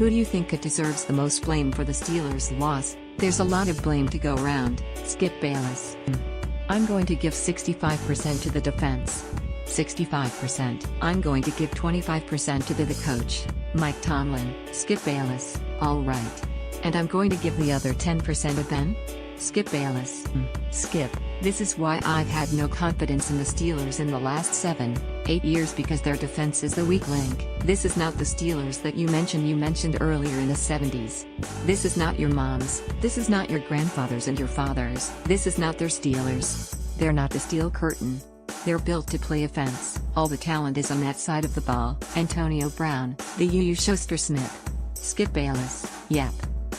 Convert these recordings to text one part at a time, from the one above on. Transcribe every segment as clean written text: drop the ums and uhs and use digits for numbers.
Who do you think it deserves the most blame for the Steelers' loss? There's a lot of blame to go around. Skip Bayless. I'm going to give 65% to the defense. 65%. I'm going to give 25% to the coach, Mike Tomlin. Skip Bayless. Alright. And I'm going to give the other 10% to Ben? Skip Bayless. Skip. This is why I've had no confidence in the Steelers in the last 7-8 years, because their defense is the weak link. This is not the Steelers that you mentioned earlier in the 70s. This is not your moms. This is not your grandfathers and your fathers. This is not their Steelers. They're not the Steel Curtain. They're built to play offense. All the talent is on that side of the ball. Antonio Brown, the UU Schuster Smith. Skip Bayless. Yep.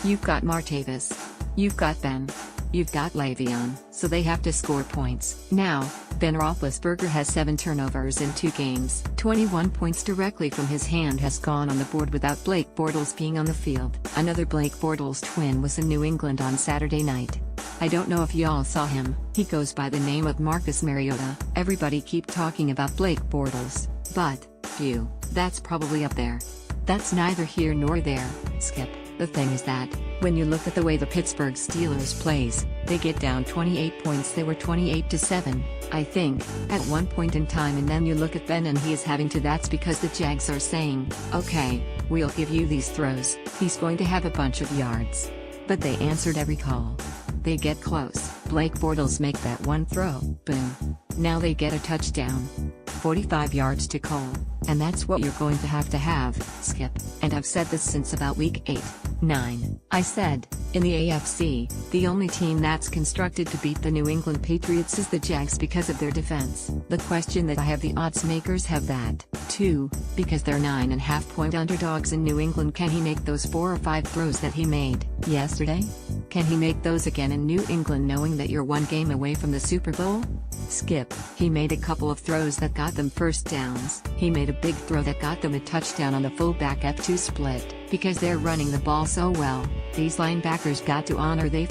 You've got Martavis. You've got Ben. You've got Le'Veon, so they have to score points. Now, Ben Roethlisberger has 7 turnovers in 2 games. 21 points directly from his hand has gone on the board without Blake Bortles being on the field. Another Blake Bortles twin was in New England on Saturday night. I don't know if y'all saw him. He goes by the name of Marcus Mariota. Everybody keep talking about Blake Bortles, but, phew, that's probably up there. That's neither here nor there. Skip. The thing is that, when you look at the way the Pittsburgh Steelers plays, they get down 28 points. They were 28-7, I think, at one point in time, and then you look at Ben and he is having to. That's because the Jags are saying, okay, we'll give you these throws. He's going to have a bunch of yards. But they answered every call. They get close. Blake Bortles make that one throw. Boom. Now they get a touchdown. 45 yards to Cole. And that's what you're going to have, Skip. And I've said this since about week 8-9. I said, in the AFC, the only team that's constructed to beat the New England Patriots is the Jags because of their defense. The question that I have, the odds makers have that, too, because they're 9.5-point underdogs in New England. Can he make those 4 or 5 throws that he made yesterday? Can he make those again in New England, knowing that you're 1 game away from the Super Bowl? Skip. He made a couple of throws that got them first downs. He made a big throw that got them a touchdown on the fullback F2 split. Because they're running the ball so well, these linebackers they've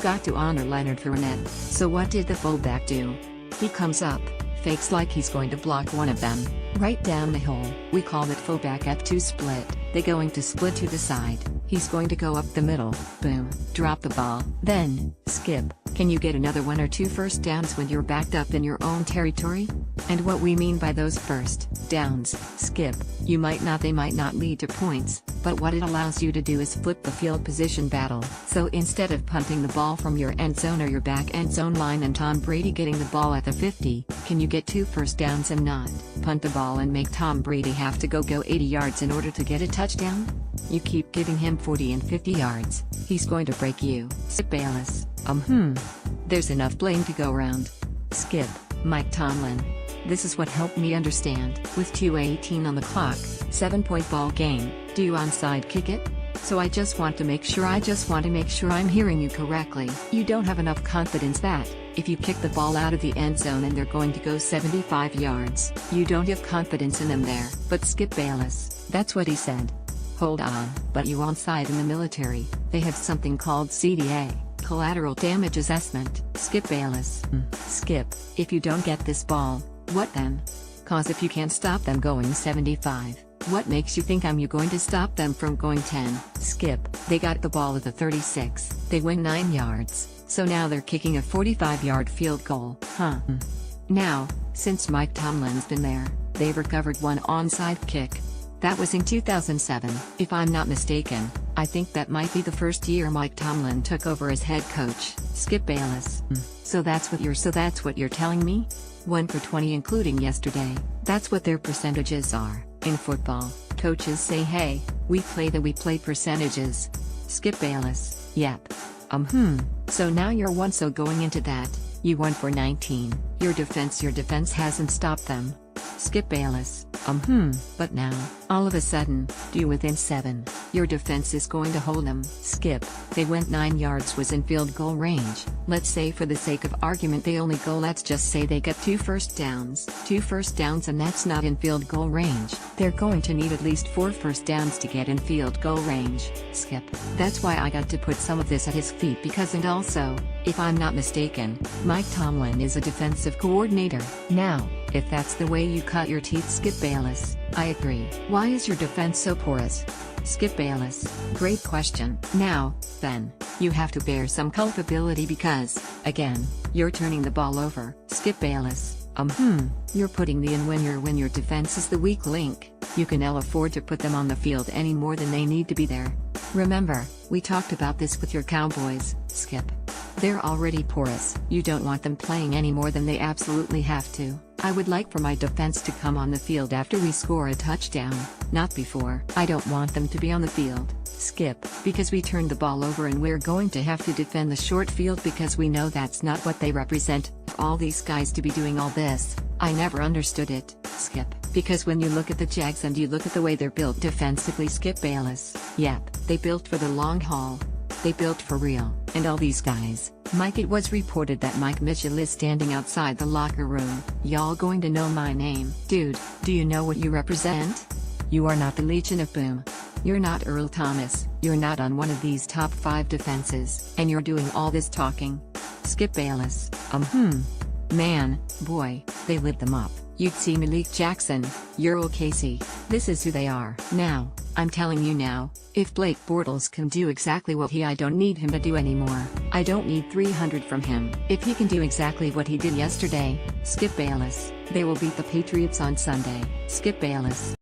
got to honor Leonard Fournette. So what did the fullback do? He comes up, fakes like he's going to block one of them, right down the hole. We call it fullback F2 split. They're going to split to the side. He's going to go up the middle. Boom. Drop the ball. Then, Skip, can you get another 1 or 2 first downs when you're backed up in your own territory? And what we mean by those first downs, Skip, they might not lead to points, but what it allows you to do is flip the field position battle. So instead of punting the ball from your end zone or your back end zone line and Tom Brady getting the ball at the 50, can you get 2 first downs and not punt the ball and make Tom Brady have to go 80 yards in order to get a touchdown? You keep giving him 40 and 50 yards, he's going to break you. Skip Bayless. There's enough blame to go around. Skip. Mike Tomlin. This is what helped me understand. With 2:18 on the clock, 7-point ball game, do you onside kick it? So I just want to make sure I'm hearing you correctly. You don't have enough confidence that, if you kick the ball out of the end zone and they're going to go 75 yards, you don't have confidence in them there. But Skip Bayless, that's what he said. Hold on. But you onside in the military, they have something called CDA. Collateral damage assessment. Skip Bayless. Skip, if you don't get this ball, what then? Cause if you can't stop them going 75, what makes you think I'm going to stop them from going 10? Skip, they got the ball at the 36, they win 9 yards, so now they're kicking a 45-yard field goal, Now, since Mike Tomlin's been there, they've recovered 1 onside kick. That was in 2007, if I'm not mistaken. I think that might be the first year Mike Tomlin took over as head coach. Skip Bayless. So that's what you're telling me? 1 for 20 including yesterday. That's what their percentages are. In football, coaches say, hey, we play percentages. Skip Bayless. Yep. So now you're 1, so going into that, you 1 for 19. Your defense hasn't stopped them. Skip Bayless. But now, all of a sudden, due within 7, your defense is going to hold them. Skip, they went 9 yards was in field goal range. Let's say for the sake of argument they only go, let's just say they got 2 first downs. 2 first downs, and that's not in field goal range. They're going to need at least 4 first downs to get in field goal range. Skip. That's why I got to put some of this at his feet because, and also, if I'm not mistaken, Mike Tomlin is a defensive coordinator. Now, if that's the way you cut your teeth, Skip Bayless, I agree. Why is your defense so porous? Skip Bayless. Great question. Now, then, you have to bear some culpability because, again, you're turning the ball over. Skip Bayless. You're putting the in when your defense is the weak link. You can ill afford to put them on the field any more than they need to be there. Remember, we talked about this with your Cowboys, Skip. They're already porous. You don't want them playing any more than they absolutely have to. I would like for my defense to come on the field after we score a touchdown, not before. I don't want them to be on the field, Skip, because we turned the ball over and we're going to have to defend the short field because we know that's not what they represent. All these guys to be doing all this, I never understood it, Skip, because when you look at the Jags and you look at the way they're built defensively, Skip Bayless, yep, they built for the long haul. They built for real, and all these guys. Mike, it was reported that Mike Mitchell is standing outside the locker room. Y'all going to know my name. Dude, do you know what you represent? You are not the Legion of Boom. You're not Earl Thomas, you're not on one of these top 5 defenses, and you're doing all this talking. Skip Bayless. Man, boy, they lit them up. You'd see Malik Jackson, Earl Casey. This is who they are. Now, I'm telling you now, if Blake Bortles can do exactly what I don't need him to do anymore. I don't need 300 from him. If he can do exactly what he did yesterday, Skip Bayless, they will beat the Patriots on Sunday. Skip Bayless.